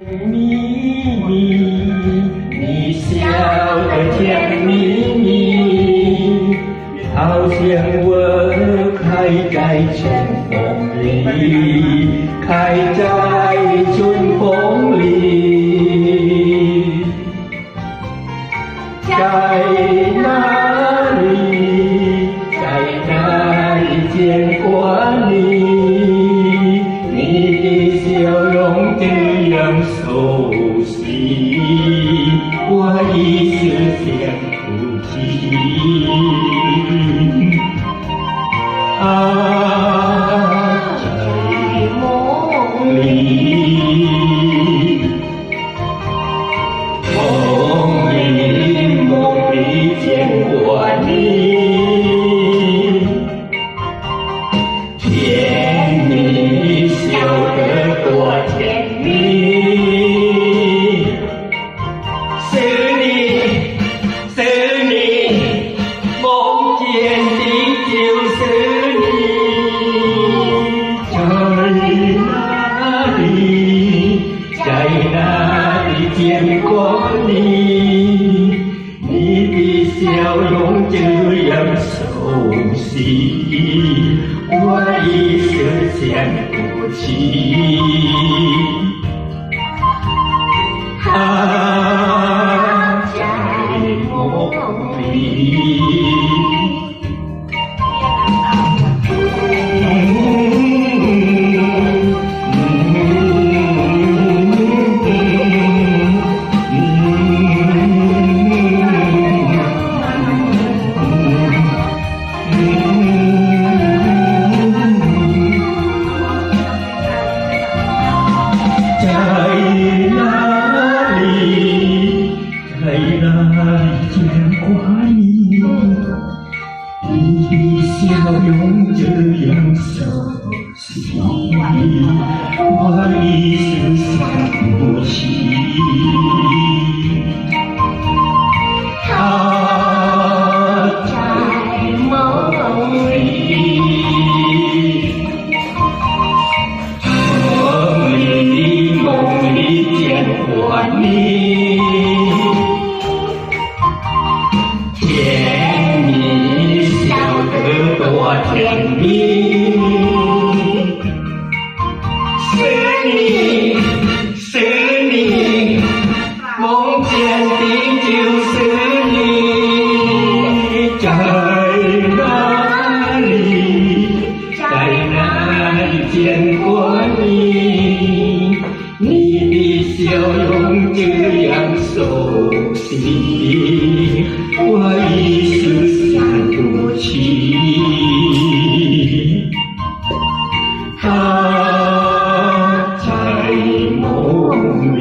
你笑的甜蜜蜜，好像我开在春风里，开在春风里，在哪里，在哪里见过你？你的笑容这样熟悉，我一时想不起。在梦里，梦里见过你，甜蜜笑得多甜蜜，是你，梦见的就是你，在哪里见过你？你的笑容这样熟悉，我一时想不起。在梦里。在哪里见过你？你的笑容这样熟悉，我一时想不起。在梦里，梦里见过你。甜蜜笑得多甜蜜，是你，梦见的就是你，在哪里见过你？你的笑容这样熟悉，我一时想不起。在梦里。